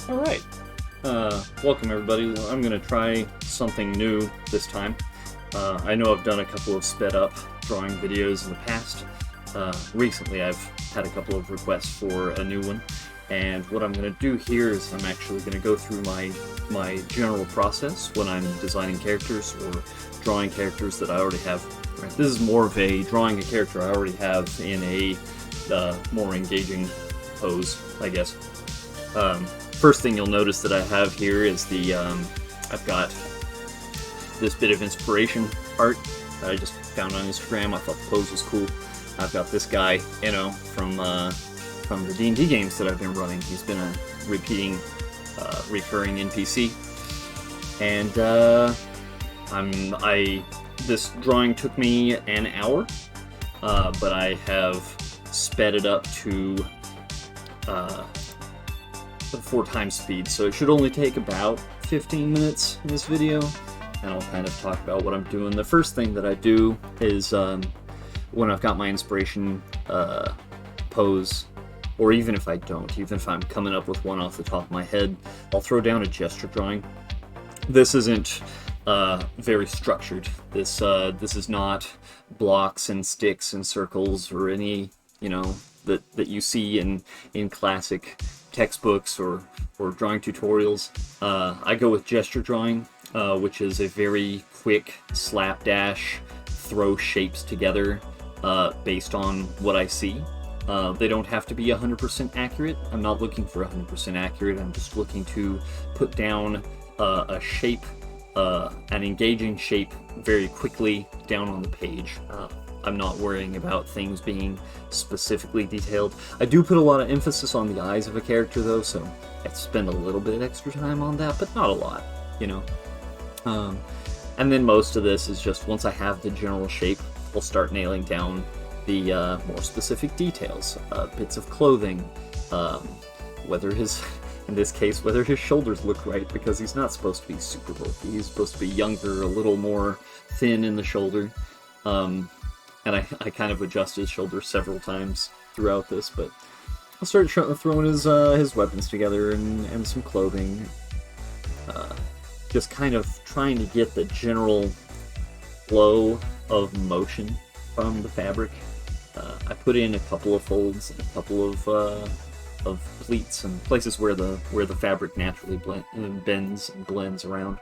Alright, welcome everybody. I'm going to try something new this time. I know I've done a couple of sped up drawing videos in the past. Recently I've had a couple of requests for a new one, and what I'm going to do here is I'm actually going to go through my general process when I'm designing characters or drawing characters that I already have. Right, this is more of a drawing a character I already have in a more engaging pose, I guess. First thing you'll notice that I have here is I've got this bit of inspiration art that I just found on Instagram. I thought the pose was cool. I've got this guy, from the D&D games that I've been running. He's been a recurring NPC, and this drawing took me an hour, but I have sped it up to 4x speed, so it should only take about 15 minutes in this video, and I'll kind of talk about what I'm doing. The first thing that I do is when I've got my inspiration pose, or even if I don't, even if I'm coming up with one off the top of my head, I'll throw down a gesture drawing. This isn't very structured. This is not blocks and sticks and circles or any, that you see in classic textbooks or drawing tutorials. I go with gesture drawing, which is a very quick slapdash, throw shapes together based on what I see. They don't have to be 100% accurate. I'm not looking for 100% accurate. I'm just looking to put down a shape, an engaging shape very quickly down on the page. I'm not worrying about things being specifically detailed. I do put a lot of emphasis on the eyes of a character though, so I spend a little bit extra time on that, but not a lot, And then most of this is just, once I have the general shape, I'll start nailing down the more specific details, bits of clothing, whether his shoulders look right, because he's not supposed to be super bulky. He's supposed to be younger, a little more thin in the shoulder. And I kind of adjust his shoulders several times throughout this, but I'll start throwing his weapons together and some clothing. Just kind of trying to get the general flow of motion from the fabric. I put in a couple of folds and a couple of pleats and places where the fabric naturally bends and blends around.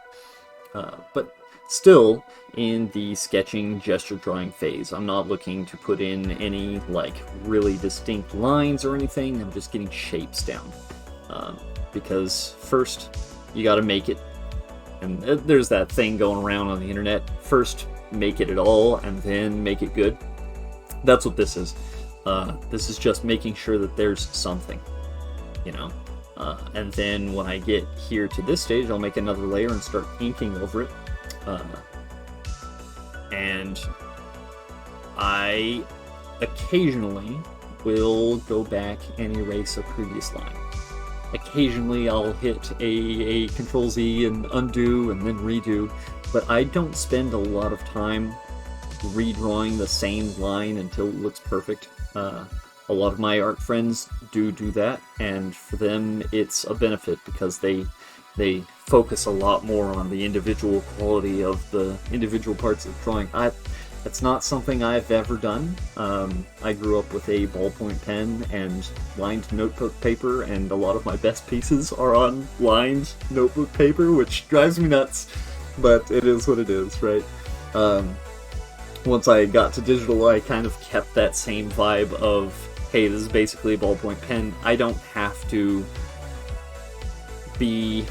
But still in the sketching gesture drawing phase. I'm not looking to put in any really distinct lines or anything. I'm just getting shapes down, because first you got to make it, and there's that thing going around on the internet, first make it at all and then make it good. That's what this is. This is just making sure that there's something, and then when I get here to this stage, I'll make another layer and start inking over it. And I occasionally will go back and erase a previous line. Occasionally I'll hit a Control-Z and undo and then redo, but I don't spend a lot of time redrawing the same line until it looks perfect. A lot of my art friends do that, and for them it's a benefit because they focus a lot more on the individual quality of the individual parts of the drawing. That's not something I've ever done. I grew up with a ballpoint pen and lined notebook paper, and a lot of my best pieces are on lined notebook paper, which drives me nuts, but it is what it is, right? Once I got to digital, I kind of kept that same vibe of, hey, this is basically a ballpoint pen. I don't have to be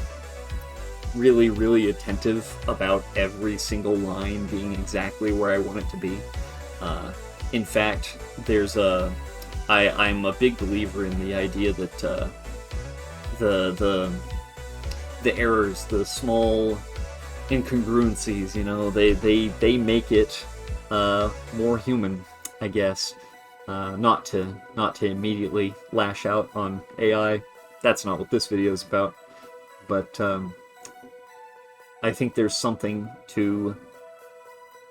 really, really attentive about every single line being exactly where I want it to be. In fact, I'm a big believer in the idea that the errors, the small incongruencies, they make it more human, I guess. Not to immediately lash out on AI. That's not what this video is about. But I think there's something to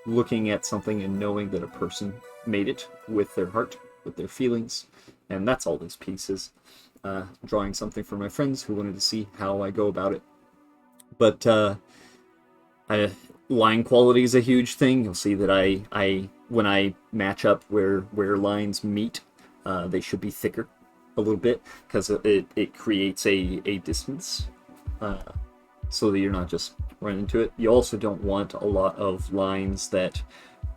looking at something and knowing that a person made it with their heart, with their feelings, and that's all this piece is. drawing something for my friends who wanted to see how I go about it. But line quality is a huge thing. You'll see that I when I match up where lines meet, they should be thicker a little bit, because it creates a distance, so that you're not just running into it. You also don't want a lot of lines that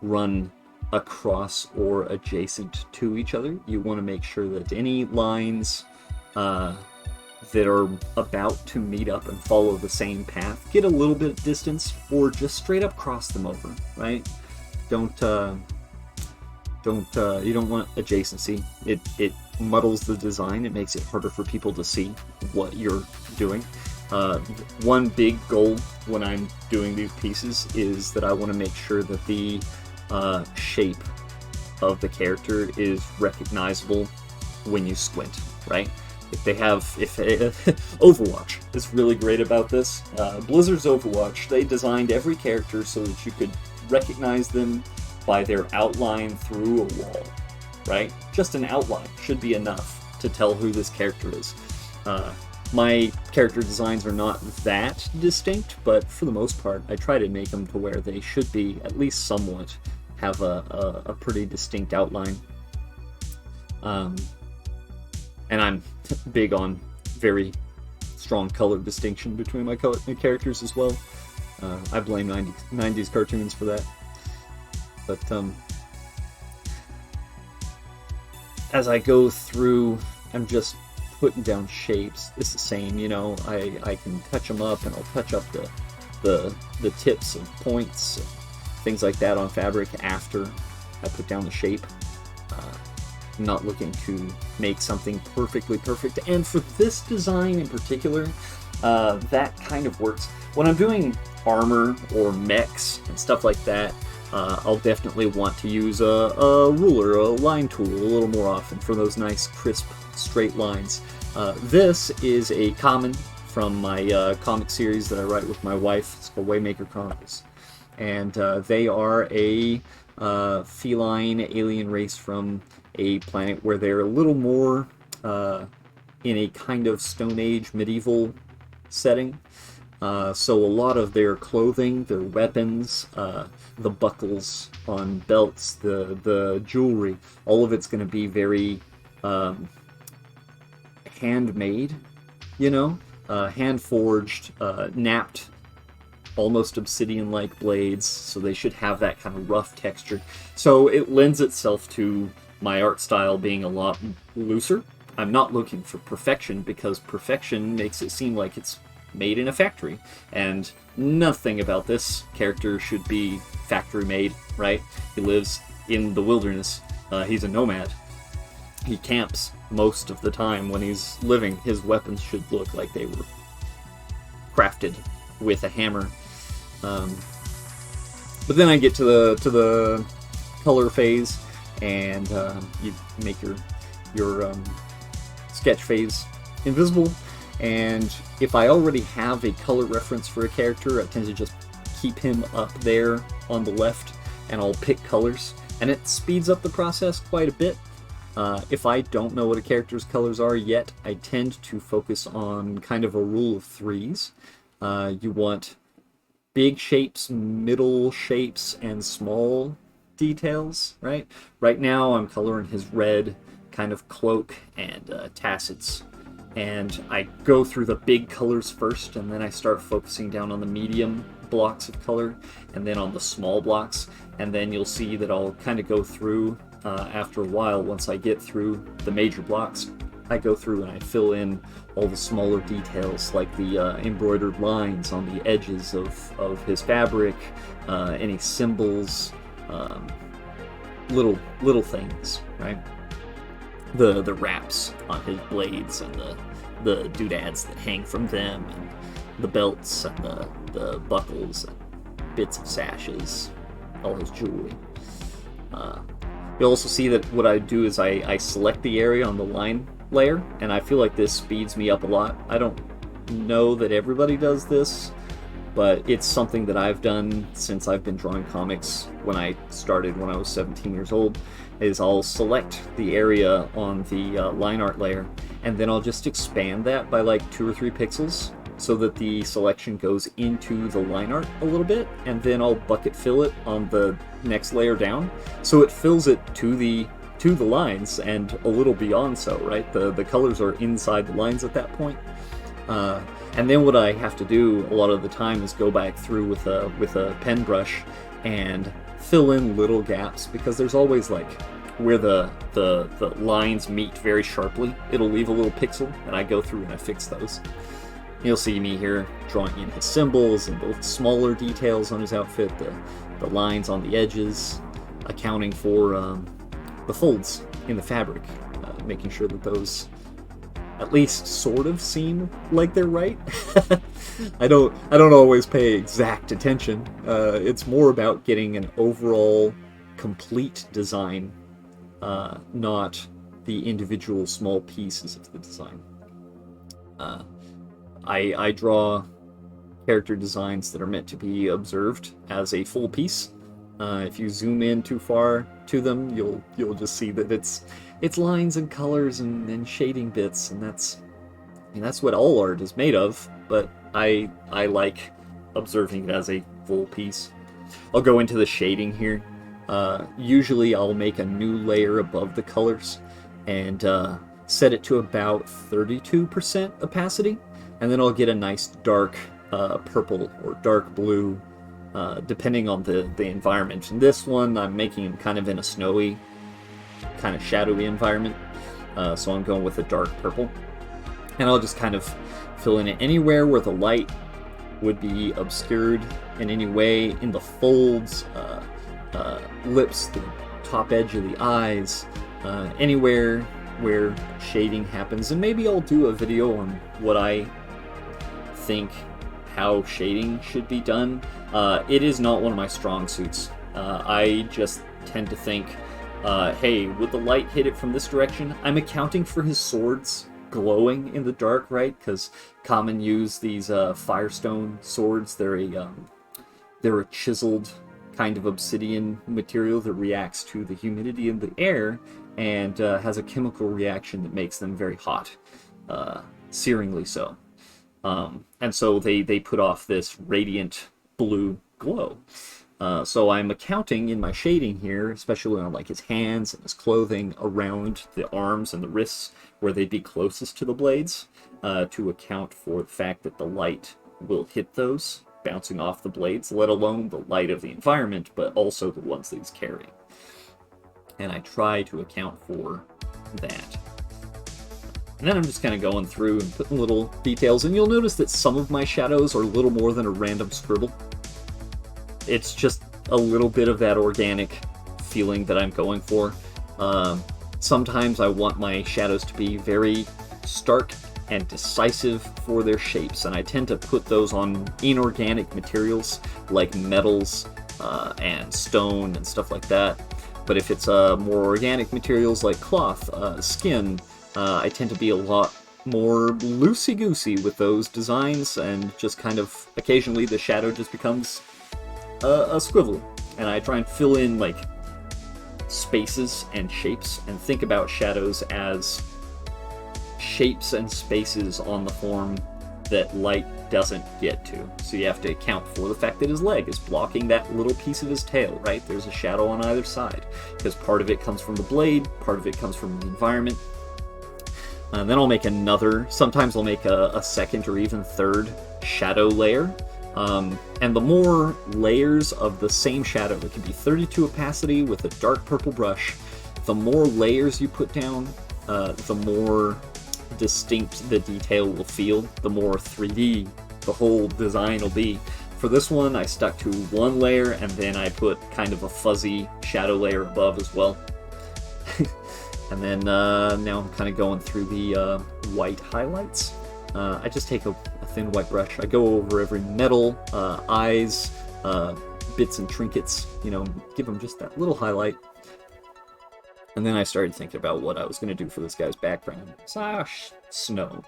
run across or adjacent to each other. You want to make sure that any lines that are about to meet up and follow the same path get a little bit of distance, or just straight up cross them over, right? You don't want adjacency. It muddles the design. It makes it harder for people to see what you're doing. One big goal when I'm doing these pieces is that I want to make sure that the shape of the character is recognizable when you squint, right? Overwatch is really great about this. Blizzard's Overwatch, they designed every character so that you could recognize them by their outline through a wall, right? Just an outline should be enough to tell who this character is. My character designs are not that distinct, but for the most part, I try to make them to where they should be at least somewhat have a pretty distinct outline. And I'm big on very strong color distinction between my characters as well. I blame 90s cartoons for that. But as I go through, I'm just putting down shapes. It's the same, you know. I can touch them up, and I'll touch up the tips and points, and things like that on fabric after I put down the shape. I'm not looking to make something perfectly perfect, and for this design in particular, that kind of works. When I'm doing armor or mechs and stuff like that, I'll definitely want to use a ruler, a line tool, a little more often for those nice, crisp, straight lines. This is a common from my comic series that I write with my wife. It's called Waymaker Chronicles. And they are a feline alien race from a planet where they're a little more in a kind of Stone Age medieval setting. So a lot of their clothing, their weapons, the buckles on belts, the jewelry, all of it's going to be very handmade, you know, hand-forged, napped, almost obsidian-like blades, so they should have that kind of rough texture. So it lends itself to my art style being a lot looser. I'm not looking for perfection, because perfection makes it seem like it's made in a factory, and nothing about this character should be factory made, right? He lives in the wilderness. He's a nomad. He camps most of the time when he's living. His weapons should look like they were crafted with a hammer. But then I get to the color phase, and you make your sketch phase invisible. And if I already have a color reference for a character, I tend to just keep him up there on the left, and I'll pick colors, and it speeds up the process quite a bit. If I don't know what a character's colors are yet, I tend to focus on kind of a rule of threes. You want big shapes, middle shapes, and small details, right? Right now I'm coloring his red kind of cloak and tassets. And I go through the big colors first, and then I start focusing down on the medium blocks of color, and then on the small blocks. And then you'll see that I'll kind of go through, after a while, once I get through the major blocks, I go through and I fill in all the smaller details, like the embroidered lines on the edges of his fabric, any symbols, little things, right? The wraps on his blades, and the doodads that hang from them, and the belts, and the buckles, and bits of sashes, all his jewelry. You'll also see that what I do is I select the area on the line layer, and I feel like this speeds me up a lot. I don't know that everybody does this, but it's something that I've done since I've been drawing comics. When I started when I was 17 years old, is I'll select the area on the line art layer, and then I'll just expand that by like 2 or 3 pixels so that the selection goes into the line art a little bit, and then I'll bucket fill it on the next layer down, so it fills it to the lines and a little beyond so, right? The colors are inside the lines at that point. And then what I have to do a lot of the time is go back through with a pen brush and fill in little gaps, because there's always like where the lines meet very sharply, it'll leave a little pixel, and I go through and I fix those. You'll see me here drawing in his symbols and the smaller details on his outfit, the lines on the edges, accounting for the folds in the fabric, making sure that those at least sort of seem like they're right. I don't always pay exact attention. It's more about getting an overall complete design, not the individual small pieces of the design. I draw character designs that are meant to be observed as a full piece. If you zoom in too far to them, you'll just see that it's lines and colors and shading bits, and that's what all art is made of. But I like observing it as a full piece. I'll go into the shading here. Usually I'll make a new layer above the colors and set it to about 32% opacity, and then I'll get a nice dark purple or dark blue, depending on the environment. In this one, I'm making him kind of in a snowy, kind of shadowy environment, so I'm going with a dark purple. And I'll just kind of fill in it anywhere where the light would be obscured in any way, in the folds, lips, the top edge of the eyes, anywhere where shading happens. And maybe I'll do a video on what I think how shading should be done. It is not one of my strong suits. I just tend to think, hey, would the light hit it from this direction? I'm accounting for his swords glowing in the dark, right? Because Common use these Firestone swords. They're a chiseled kind of obsidian material that reacts to the humidity in the air and has a chemical reaction that makes them very hot, searingly so. And so they put off this radiant blue glow. So I'm accounting in my shading here, especially on like his hands and his clothing, around the arms and the wrists where they'd be closest to the blades, to account for the fact that the light will hit those, bouncing off the blades, let alone the light of the environment, but also the ones that he's carrying. And I try to account for that. And then I'm just kind of going through and putting little details, and you'll notice that some of my shadows are a little more than a random scribble. It's just a little bit of that organic feeling that I'm going for. Sometimes I want my shadows to be very stark and decisive for their shapes, and I tend to put those on inorganic materials like metals and stone and stuff like that. But if it's more organic materials like cloth, skin, I tend to be a lot more loosey-goosey with those designs, and just kind of occasionally the shadow just becomes a squivel, and I try and fill in like spaces and shapes, and think about shadows as shapes and spaces on the form that light doesn't get to. So you have to account for the fact that his leg is blocking that little piece of his tail, right? There's a shadow on either side, because part of it comes from the blade, part of it comes from the environment. And then I'll make another, sometimes I'll make a second or even third shadow layer. And the more layers of the same shadow, it can be 32 opacity with a dark purple brush, the more layers you put down, the more distinct the detail will feel, the more 3D the whole design will be. For this one, I stuck to one layer, and then I put kind of a fuzzy shadow layer above as well. And then now I'm kind of going through the white highlights. I just take a thin white brush. I go over every metal, eyes, bits and trinkets, you know, give them just that little highlight. And then I started thinking about what I was going to do for this guy's background. Snow.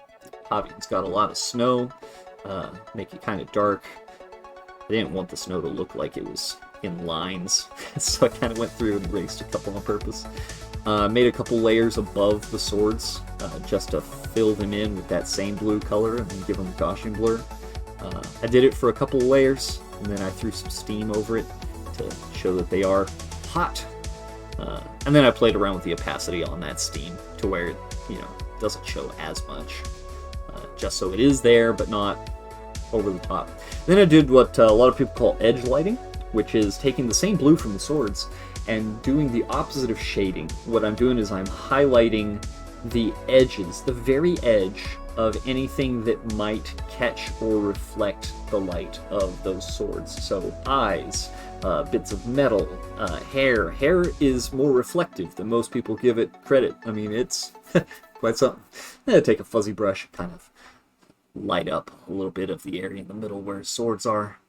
Javi's got a lot of snow, make it kind of dark. I didn't want the snow to look like it was in lines, so I kind of went through and erased a couple on purpose. Made a couple layers above the swords, just to fill them in with that same blue color and then give them a Gaussian blur. I did it for a couple layers, and then I threw some steam over it to show that they are hot. And then I played around with the opacity on that steam to where it, doesn't show as much. Just so it is there, but not over the top. Then I did what a lot of people call edge lighting, which is taking the same blue from the swords and doing the opposite of shading. What I'm doing is I'm highlighting the edges, the very edge of anything that might catch or reflect the light of those swords. So eyes, bits of metal, hair. Hair is more reflective than most people give it credit. I mean, it's quite something. Take a fuzzy brush, kind of light up a little bit of the area in the middle where swords are,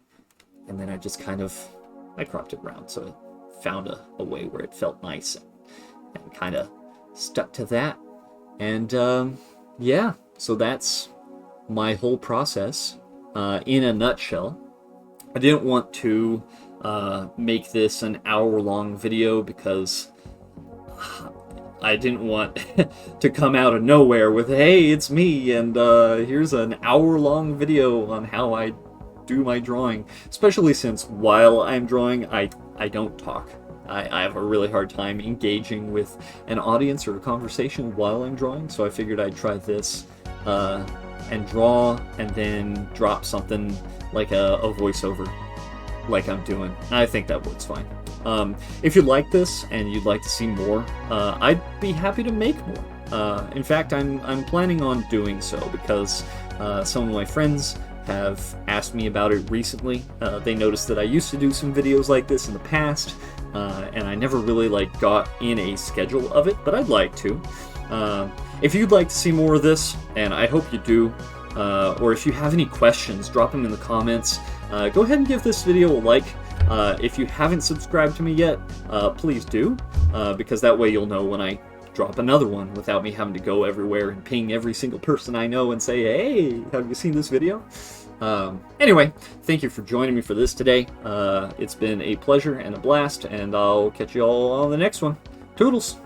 and then I just I cropped it around so it found a way where it felt nice and kind of stuck to that. And yeah, so that's my whole process in a nutshell. I didn't want to make this an hour-long video because I didn't want to come out of nowhere with, hey, it's me, and here's an hour-long video on how I do my drawing. Especially since while I'm drawing, I don't talk. I have a really hard time engaging with an audience or a conversation while I'm drawing, so I figured I'd try this and draw and then drop something like a voiceover like I'm doing. I think that works fine. If you like this and you'd like to see more, I'd be happy to make more. In fact, I'm planning on doing so because some of my friends have asked me about it recently. They noticed that I used to do some videos like this in the past, and I never really got in a schedule of it, but I'd like to. If you'd like to see more of this, and I hope you do, or if you have any questions, drop them in the comments. Go ahead and give this video a like. If you haven't subscribed to me yet, please do, because that way you'll know when I drop another one without me having to go everywhere and ping every single person I know and say, hey, have you seen this video? Anyway, thank you for joining me for this today. It's been a pleasure and a blast, and I'll catch you all on the next one. Toodles!